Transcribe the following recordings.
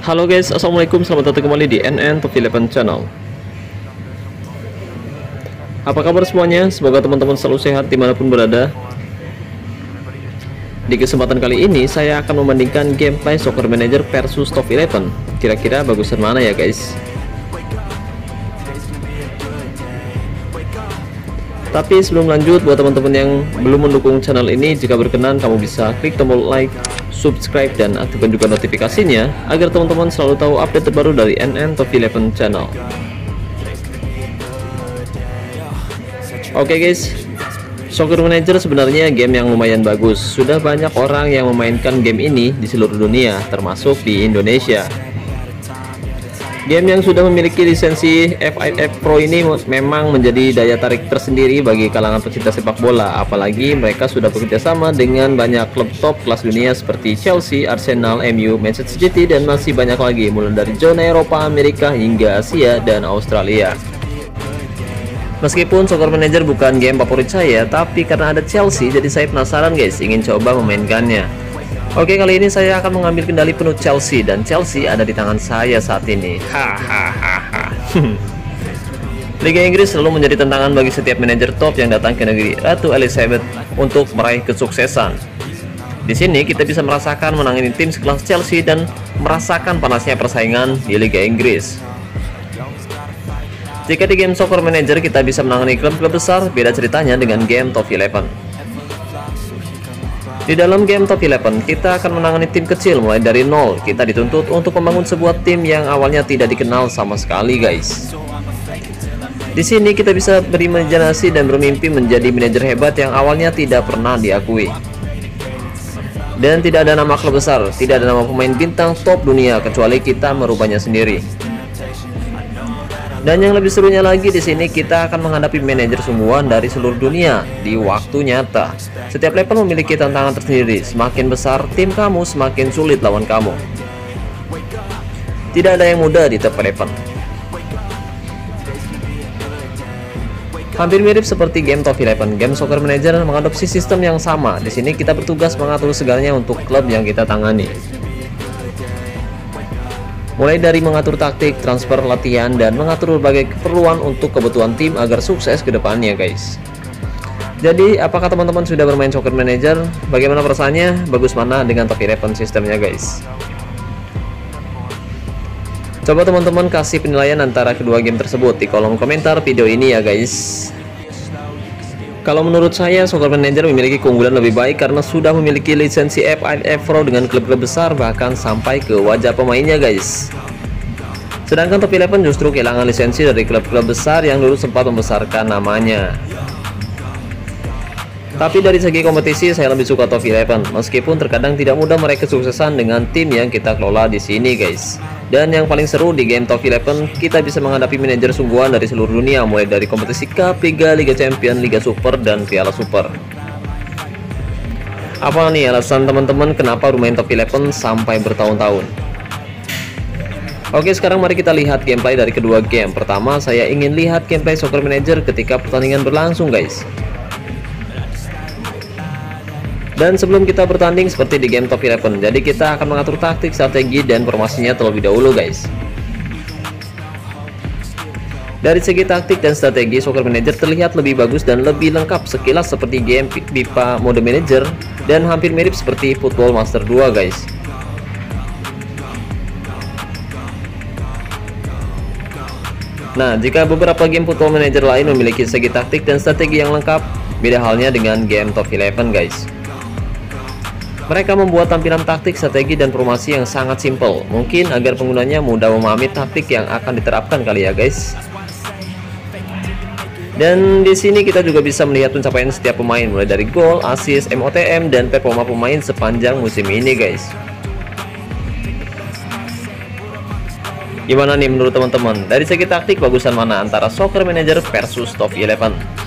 Halo guys, assalamualaikum, selamat datang kembali di NN Top 11 channel. Apa kabar semuanya? Semoga teman-teman selalu sehat dimanapun berada. Di kesempatan kali ini saya akan membandingkan gameplay Soccer Manager versus Top 11. Kira-kira bagusan mana ya guys? Tapi sebelum lanjut, buat teman-teman yang belum mendukung channel ini, jika berkenan kamu bisa klik tombol like, subscribe, dan aktifkan juga notifikasinya agar teman-teman selalu tahu update terbaru dari NN Top 11 channel. Oke guys, Soccer Manager sebenarnya game yang lumayan bagus. Sudah banyak orang yang memainkan game ini di seluruh dunia, termasuk di Indonesia. Game yang sudah memiliki lisensi FIF Pro ini memang menjadi daya tarik tersendiri bagi kalangan pecinta sepak bola, apalagi mereka sudah bekerjasama dengan banyak klub top kelas dunia seperti Chelsea, Arsenal, MU, Manchester City, dan masih banyak lagi, mulai dari zona Eropa, Amerika, hingga Asia dan Australia. Meskipun Soccer Manager bukan game favorit saya, tapi karena ada Chelsea, jadi saya penasaran guys, ingin coba memainkannya. Oke, kali ini saya akan mengambil kendali penuh Chelsea, dan Chelsea ada di tangan saya saat ini. Hahaha. Liga Inggris selalu menjadi tantangan bagi setiap manajer top yang datang ke negeri Ratu Elizabeth untuk meraih kesuksesan. Di sini kita bisa merasakan menangani tim sekelas Chelsea dan merasakan panasnya persaingan di Liga Inggris. Jika di game Soccer Manager kita bisa menangani klub-klub besar, beda ceritanya dengan game Top 11. Di dalam game Top 11, kita akan menangani tim kecil mulai dari nol. Kita dituntut untuk membangun sebuah tim yang awalnya tidak dikenal sama sekali, guys. Di sini kita bisa berimajinasi dan bermimpi menjadi manajer hebat yang awalnya tidak pernah diakui. Dan tidak ada nama klub besar, tidak ada nama pemain bintang top dunia kecuali kita merubahnya sendiri. Dan yang lebih serunya lagi, di sini kita akan menghadapi manajer sungguhan dari seluruh dunia di waktu nyata. Setiap level memiliki tantangan tersendiri. Semakin besar tim kamu, semakin sulit lawan kamu. Tidak ada yang mudah di Top 11. Hampir mirip seperti game Top 11, game Soccer Manager mengadopsi sistem yang sama. Di sini kita bertugas mengatur segalanya untuk klub yang kita tangani. Mulai dari mengatur taktik, transfer, latihan, dan mengatur berbagai keperluan untuk kebutuhan tim agar sukses ke depannya, guys. Jadi, apakah teman-teman sudah bermain Soccer Manager? Bagaimana perasaannya? Bagus mana dengan Top 11 sistemnya, guys? Coba teman-teman kasih penilaian antara kedua game tersebut di kolom komentar video ini ya, guys. Kalau menurut saya, Soccer Manager memiliki keunggulan lebih baik karena sudah memiliki lisensi FIF Pro dengan klub-klub besar, bahkan sampai ke wajah pemainnya, guys. Sedangkan Top 11 justru kehilangan lisensi dari klub-klub besar yang dulu sempat membesarkan namanya. Tapi dari segi kompetisi, saya lebih suka Top 11, meskipun terkadang tidak mudah meraih kesuksesan dengan tim yang kita kelola di sini, guys. Dan yang paling seru di game Top 11, kita bisa menghadapi manajer sungguhan dari seluruh dunia, mulai dari kompetisi Cup, Liga, Liga Champion, Liga Super, dan Piala Super. Apa nih alasan teman-teman kenapa bermain Top 11 sampai bertahun-tahun? Oke, sekarang mari kita lihat gameplay dari kedua game. Pertama, saya ingin lihat gameplay Soccer Manager ketika pertandingan berlangsung, guys. Dan sebelum kita bertanding seperti di game Top 11, jadi kita akan mengatur taktik, strategi, dan formasinya terlebih dahulu, guys. Dari segi taktik dan strategi, Soccer Manager terlihat lebih bagus dan lebih lengkap sekilas seperti game FIFA Mode Manager, dan hampir mirip seperti Football Master 2, guys. Nah, jika beberapa game Football Manager lain memiliki segi taktik dan strategi yang lengkap, beda halnya dengan game Top 11, guys. Mereka membuat tampilan taktik, strategi, dan formasi yang sangat simpel, mungkin agar penggunanya mudah memahami taktik yang akan diterapkan kali ya, guys. Dan di sini kita juga bisa melihat pencapaian setiap pemain, mulai dari gol, assist, MOTM, dan performa pemain sepanjang musim ini, guys. Gimana nih menurut teman-teman? Dari segi taktik, bagusan mana antara Soccer Manager versus Top 11?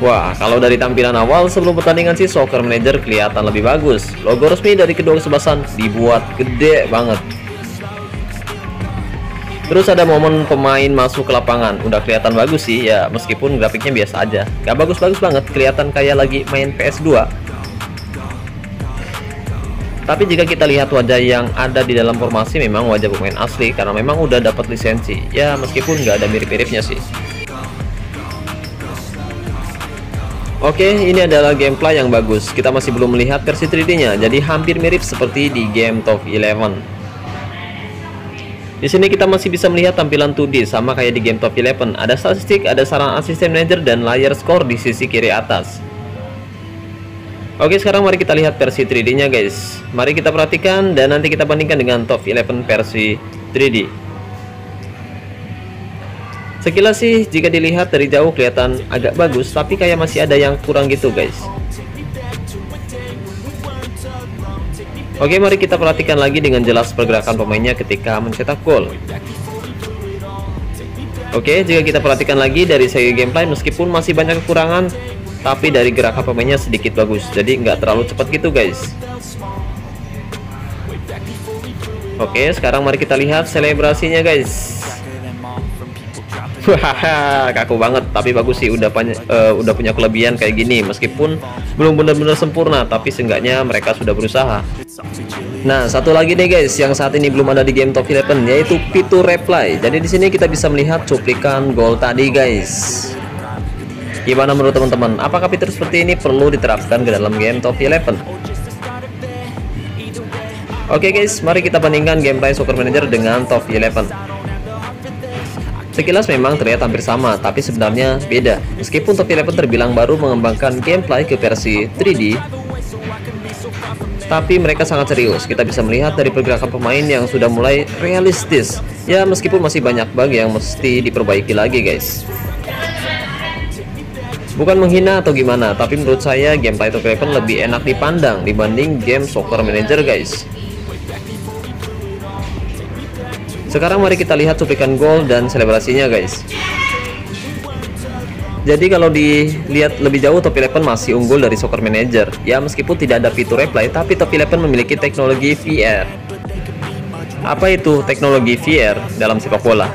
Wah, kalau dari tampilan awal sebelum pertandingan sih Soccer Manager kelihatan lebih bagus. Logo resmi dari kedua kesebelasan dibuat gede banget. Terus ada momen pemain masuk ke lapangan, udah kelihatan bagus sih ya, meskipun grafiknya biasa aja. Gak bagus-bagus banget, kelihatan kayak lagi main PS2. Tapi jika kita lihat wajah yang ada di dalam formasi memang wajah pemain asli karena memang udah dapat lisensi. Ya meskipun nggak ada mirip-miripnya sih. Oke, ini adalah gameplay yang bagus. Kita masih belum melihat versi 3D-nya, jadi hampir mirip seperti di game Top 11. Di sini kita masih bisa melihat tampilan 2D sama kayak di game Top 11. Ada statistik, ada saran asisten manajer dan layar skor di sisi kiri atas. Oke, sekarang mari kita lihat versi 3D-nya guys. Mari kita perhatikan dan nanti kita bandingkan dengan Top 11 versi 3D. Sekilas sih jika dilihat dari jauh kelihatan agak bagus, tapi kayak masih ada yang kurang gitu guys. Oke, mari kita perhatikan lagi dengan jelas pergerakan pemainnya ketika mencetak gol. Oke, jika kita perhatikan lagi dari segi gameplay, meskipun masih banyak kekurangan, tapi dari gerakan pemainnya sedikit bagus, jadi nggak terlalu cepat gitu guys. Oke, sekarang mari kita lihat selebrasinya guys. Wah, kaku banget, tapi bagus sih, udah punya kelebihan kayak gini. Meskipun belum benar-benar sempurna, tapi seenggaknya mereka sudah berusaha. Nah, satu lagi deh guys, yang saat ini belum ada di game Top 11, yaitu fitur replay. Jadi di sini kita bisa melihat cuplikan gol tadi guys. Gimana menurut teman-teman? Apakah fitur seperti ini perlu diterapkan ke dalam game Top 11? Oke guys, mari kita bandingkan gameplay Soccer Manager dengan Top 11. Sekilas memang terlihat hampir sama, tapi sebenarnya beda. Meskipun Top 11 terbilang baru mengembangkan gameplay ke versi 3D, tapi mereka sangat serius. Kita bisa melihat dari pergerakan pemain yang sudah mulai realistis. Ya meskipun masih banyak bug yang mesti diperbaiki lagi guys. Bukan menghina atau gimana, tapi menurut saya gameplay Top 11 lebih enak dipandang dibanding game Soccer Manager guys. Sekarang mari kita lihat cuplikan gol dan selebrasinya guys. Jadi kalau dilihat lebih jauh, Top 11 masih unggul dari Soccer Manager. Ya meskipun tidak ada fitur replay, tapi Top 11 memiliki teknologi VR. Apa itu teknologi VR dalam sepak bola?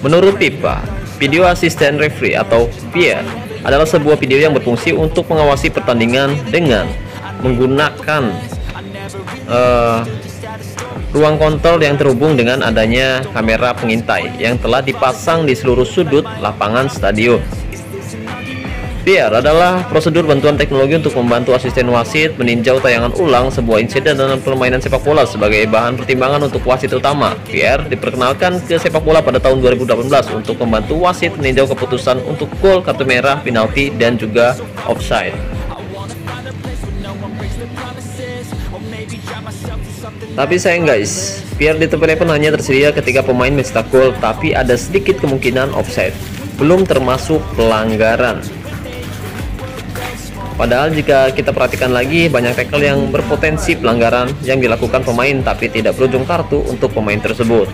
Menurut FIFA, Video Assistant Referee atau VR adalah sebuah video yang berfungsi untuk mengawasi pertandingan dengan menggunakan ruang kontrol yang terhubung dengan adanya kamera pengintai yang telah dipasang di seluruh sudut lapangan stadion. VR adalah prosedur bantuan teknologi untuk membantu asisten wasit meninjau tayangan ulang sebuah insiden dalam permainan sepak bola sebagai bahan pertimbangan untuk wasit utama. VR diperkenalkan ke sepak bola pada tahun 2018 untuk membantu wasit meninjau keputusan untuk gol, kartu merah, penalti, dan juga offside. Tapi sayang guys, VR di Top 11 hanya tersedia ketika pemain mencetak gol, tapi ada sedikit kemungkinan offside, belum termasuk pelanggaran. Padahal jika kita perhatikan lagi, banyak tackle yang berpotensi pelanggaran yang dilakukan pemain tapi tidak berujung kartu untuk pemain tersebut.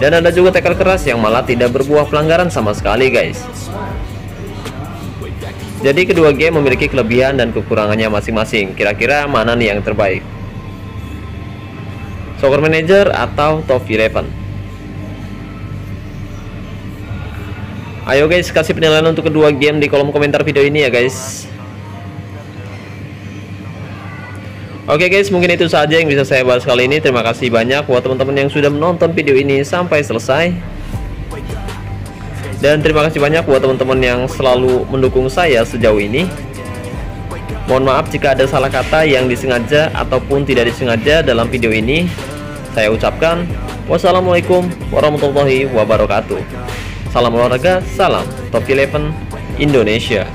Dan ada juga tackle keras yang malah tidak berbuah pelanggaran sama sekali guys. Jadi kedua game memiliki kelebihan dan kekurangannya masing-masing. Kira-kira mana nih yang terbaik? Soccer Manager atau Top 11? Ayo guys, kasih penilaian untuk kedua game di kolom komentar video ini ya guys. Oke guys, mungkin itu saja yang bisa saya bahas kali ini. Terima kasih banyak buat teman-teman yang sudah menonton video ini sampai selesai. Dan terima kasih banyak buat teman-teman yang selalu mendukung saya sejauh ini. Mohon maaf jika ada salah kata yang disengaja ataupun tidak disengaja dalam video ini. Saya ucapkan wassalamualaikum warahmatullahi wabarakatuh. Salam olahraga, salam Top 11 Indonesia.